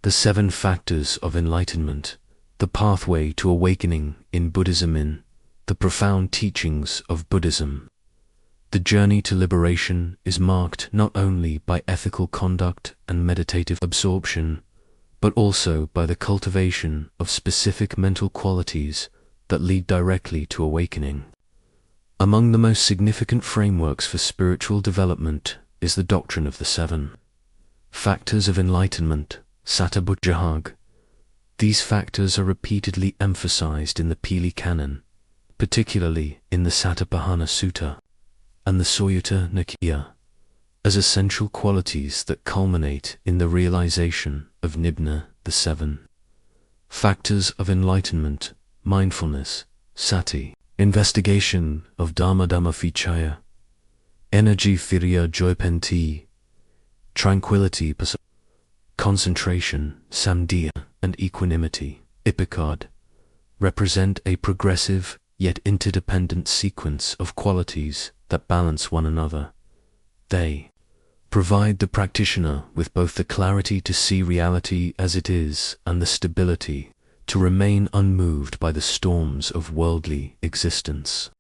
The 7 factors of enlightenment, the pathway to awakening in Buddhism. In the profound teachings of Buddhism, the journey to liberation is marked not only by ethical conduct and meditative absorption, but also by the cultivation of specific mental qualities that lead directly to awakening. Among the most significant frameworks for spiritual development is the doctrine of the 7 factors of enlightenment, Satabudjahag. These factors are repeatedly emphasized in the Pili Canon, particularly in the Satapahana Sutta and the Suyutta Nikaya, as essential qualities that culminate in the realization of Nibbana. The 7 factors of enlightenment, mindfulness, Sati, investigation of Dhamma Vichaya, energy Virya Joypenti, tranquility, concentration, Samdhiya, and equanimity, Ipikad, represent a progressive yet interdependent sequence of qualities that balance one another. They provide the practitioner with both the clarity to see reality as it is and the stability to remain unmoved by the storms of worldly existence.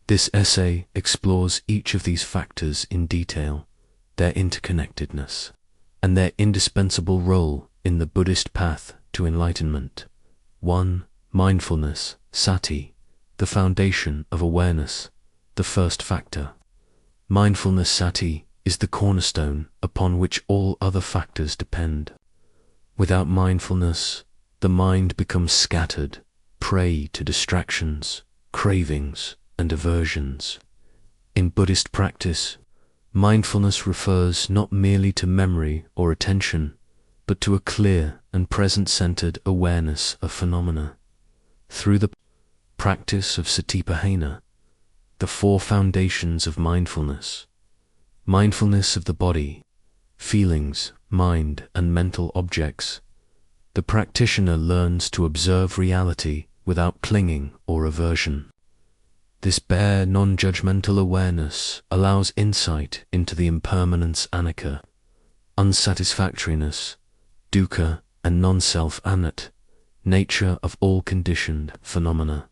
This essay explores each of these factors in detail, their interconnectedness, and their indispensable role in the Buddhist path to enlightenment. 1. Mindfulness, Sati, the foundation of awareness, the first factor. Mindfulness, Sati, is the cornerstone upon which all other factors depend. Without mindfulness, the mind becomes scattered, prey to distractions, cravings, and aversions. In Buddhist practice, mindfulness refers not merely to memory or attention, but to a clear and present-centered awareness of phenomena. Through the practice of Satipahana, the 4 foundations of mindfulness, mindfulness of the body, feelings, mind, and mental objects, the practitioner learns to observe reality without clinging or aversion. This bare, non-judgmental awareness allows insight into the impermanence anicca, unsatisfactoriness, dukkha, and non-self anat, nature of all conditioned phenomena.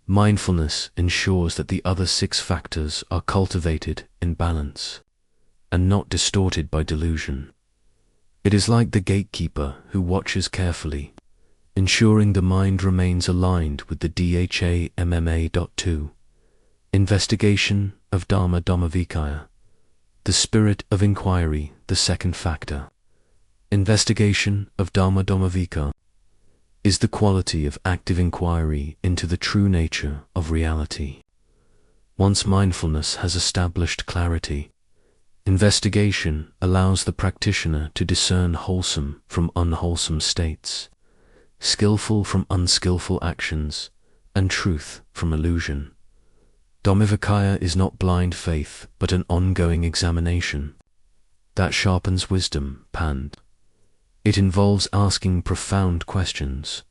Mindfulness ensures that the other 6 factors are cultivated in balance and not distorted by delusion. It is like the gatekeeper who watches carefully, ensuring the mind remains aligned with the Dhamma. Investigation of Dhamma Vikaya, the spirit of inquiry, the 2nd factor. Investigation of Dhamma Vikaya is the quality of active inquiry into the true nature of reality. Once mindfulness has established clarity, investigation allows the practitioner to discern wholesome from unwholesome states, skillful from unskillful actions, and truth from illusion. Dhammavikaya is not blind faith, but an ongoing examination that sharpens wisdom, Pand. It involves asking profound questions.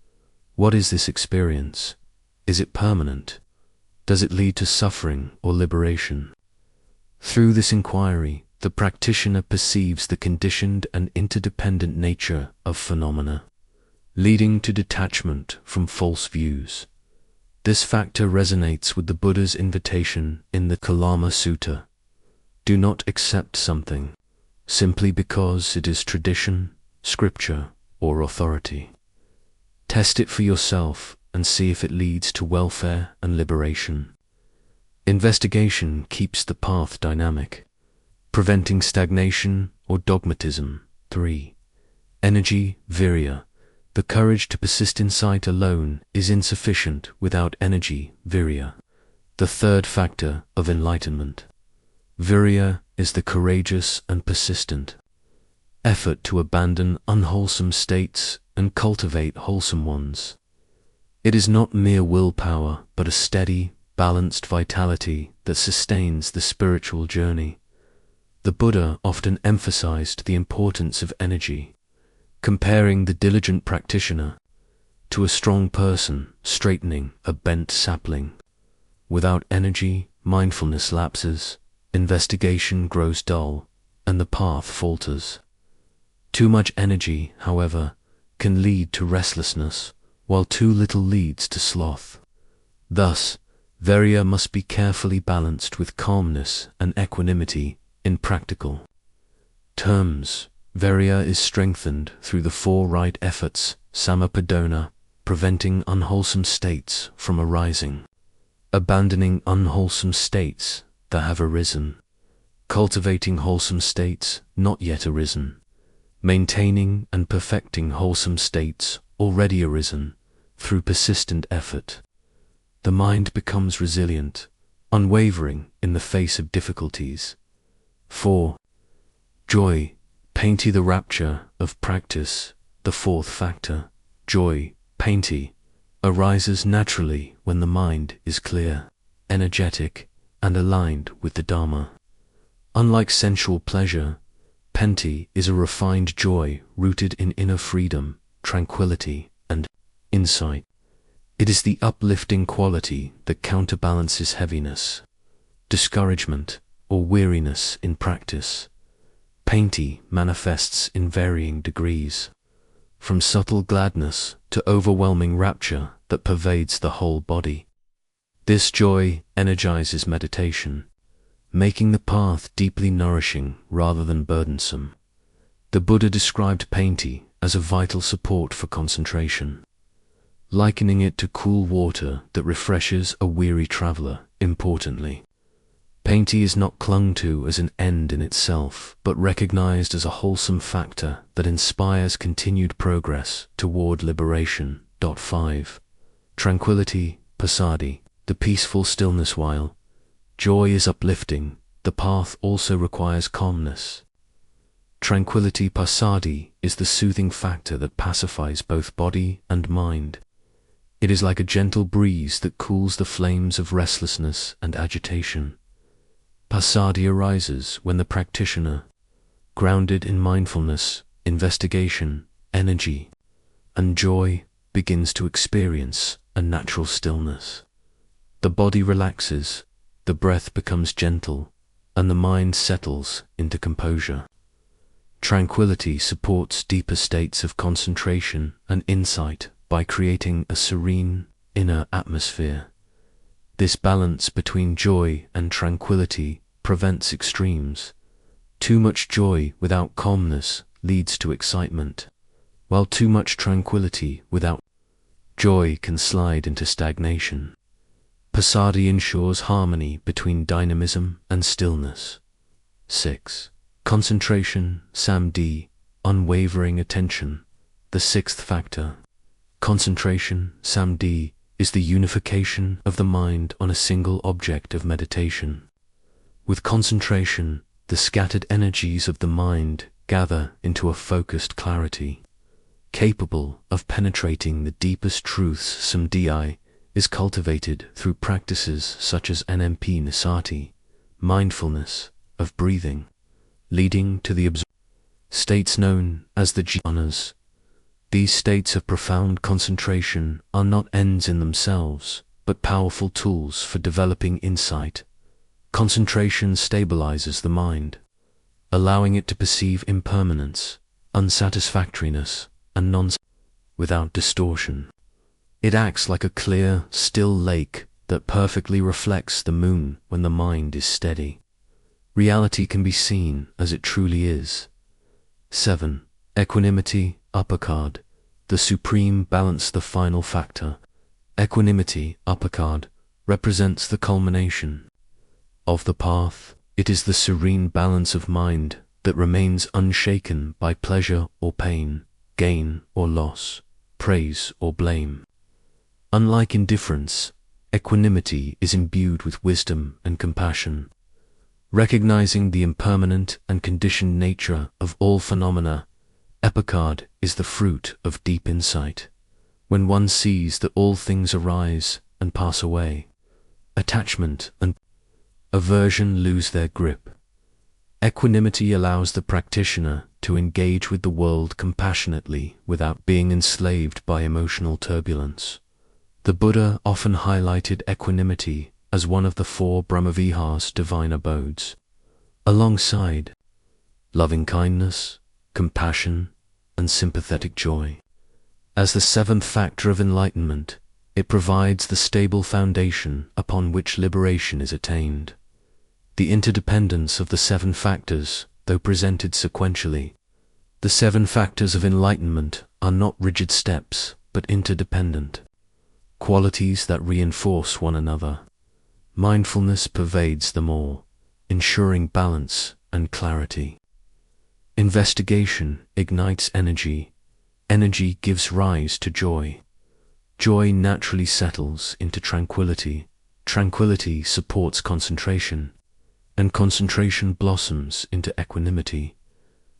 What is this experience? Is it permanent? Does it lead to suffering or liberation? Through this inquiry, the practitioner perceives the conditioned and interdependent nature of phenomena, leading to detachment from false views. This factor resonates with the Buddha's invitation in the Kalama Sutta. Do not accept something simply because it is tradition, scripture, or authority. Test it for yourself and see if it leads to welfare and liberation. Investigation keeps the path dynamic, preventing stagnation or dogmatism. 3. Energy, virya. The courage to persist in sight alone is insufficient without energy, virya, the 3rd factor of enlightenment. Virya is the courageous and persistent effort to abandon unwholesome states and cultivate wholesome ones. It is not mere willpower, but a steady, balanced vitality that sustains the spiritual journey. The Buddha often emphasized the importance of energy, comparing the diligent practitioner to a strong person straightening a bent sapling. Without energy, mindfulness lapses, investigation grows dull, and the path falters. Too much energy, however, can lead to restlessness, while too little leads to sloth. Thus, virya must be carefully balanced with calmness and equanimity in practical terms. Virya is strengthened through the four right efforts, samapadona, preventing unwholesome states from arising, abandoning unwholesome states that have arisen, cultivating wholesome states not yet arisen, maintaining and perfecting wholesome states already arisen through persistent effort. The mind becomes resilient, unwavering in the face of difficulties. 4. Joy, painti, the rapture of practice. The fourth factor, joy, painti, arises naturally when the mind is clear, energetic, and aligned with the Dharma. Unlike sensual pleasure, penti is a refined joy rooted in inner freedom, tranquility, and insight. It is the uplifting quality that counterbalances heaviness, discouragement, or weariness in practice. Painti manifests in varying degrees, from subtle gladness to overwhelming rapture that pervades the whole body. This joy energizes meditation, making the path deeply nourishing rather than burdensome. The Buddha described painti as a vital support for concentration, likening it to cool water that refreshes a weary traveler. Importantly, painti is not clung to as an end in itself, but recognized as a wholesome factor that inspires continued progress toward liberation. 5. Tranquility, passaddhi, the peaceful stillness. While joy is uplifting, the path also requires calmness. Tranquility, passaddhi, is the soothing factor that pacifies both body and mind. It is like a gentle breeze that cools the flames of restlessness and agitation. Passaddhi arises when the practitioner, grounded in mindfulness, investigation, energy, and joy, begins to experience a natural stillness. The body relaxes, the breath becomes gentle, and the mind settles into composure. Tranquility supports deeper states of concentration and insight by creating a serene, inner atmosphere. This balance between joy and tranquility prevents extremes. Too much joy without calmness leads to excitement, while too much tranquility without joy can slide into stagnation. Passaddhi ensures harmony between dynamism and stillness. 6. Concentration, samdhi, unwavering attention. The sixth factor. Concentration, samdhi, is the unification of the mind on a single object of meditation. With concentration, the scattered energies of the mind gather into a focused clarity, capable of penetrating the deepest truths. Samdhi is cultivated through practices such as NMP Nisati, mindfulness of breathing, leading to the states known as the jhanas. These states of profound concentration are not ends in themselves, but powerful tools for developing insight. Concentration stabilizes the mind, allowing it to perceive impermanence, unsatisfactoriness, and non without distortion. It acts like a clear, still lake that perfectly reflects the moon when the mind is steady. Reality can be seen as it truly is. 7. Equanimity, uppercard, the supreme balance. The final factor. Equanimity, uppercard, represents the culmination of the path. It is the serene balance of mind that remains unshaken by pleasure or pain, gain or loss, praise or blame. Unlike indifference, equanimity is imbued with wisdom and compassion. Recognizing the impermanent and conditioned nature of all phenomena, epicard is the fruit of deep insight. When one sees that all things arise and pass away, attachment and aversion lose their grip. Equanimity allows the practitioner to engage with the world compassionately without being enslaved by emotional turbulence. The Buddha often highlighted equanimity as one of the four Brahmavihars, divine abodes, alongside loving-kindness, compassion, and sympathetic joy. As the seventh factor of enlightenment, it provides the stable foundation upon which liberation is attained. The interdependence of the seven factors, though presented sequentially, the seven factors of enlightenment are not rigid steps, but interdependent, qualities that reinforce one another. Mindfulness pervades them all, ensuring balance and clarity. Investigation ignites energy. Energy gives rise to joy. Joy naturally settles into tranquility. Tranquility supports concentration, and concentration blossoms into equanimity.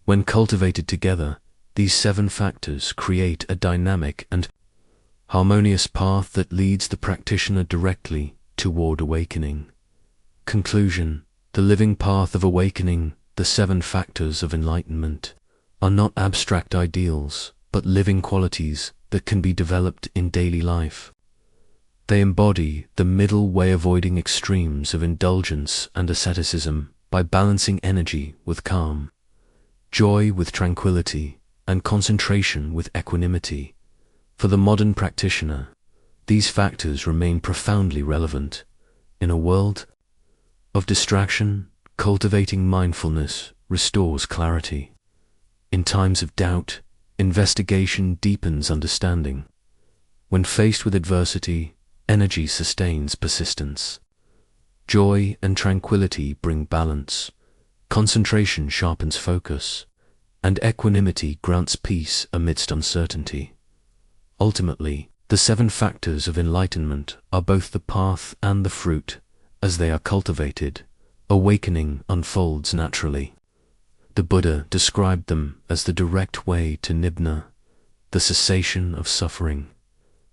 When cultivated together, these seven factors create a dynamic and harmonious path that leads the practitioner directly toward awakening. Conclusion: the living path of awakening, the seven factors of enlightenment, are not abstract ideals, but living qualities that can be developed in daily life. They embody the middle way, avoiding extremes of indulgence and asceticism by balancing energy with calm, joy with tranquility, and concentration with equanimity. For the modern practitioner, these factors remain profoundly relevant. In a world of distraction, cultivating mindfulness restores clarity. In times of doubt, investigation deepens understanding. When faced with adversity, energy sustains persistence. Joy and tranquility bring balance. Concentration sharpens focus, and equanimity grants peace amidst uncertainty. Ultimately, the seven factors of enlightenment are both the path and the fruit. As they are cultivated, awakening unfolds naturally. The Buddha described them as the direct way to nibbana, the cessation of suffering.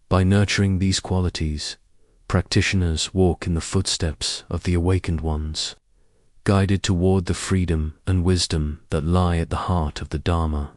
By nurturing these qualities, practitioners walk in the footsteps of the awakened ones, guided toward the freedom and wisdom that lie at the heart of the Dharma.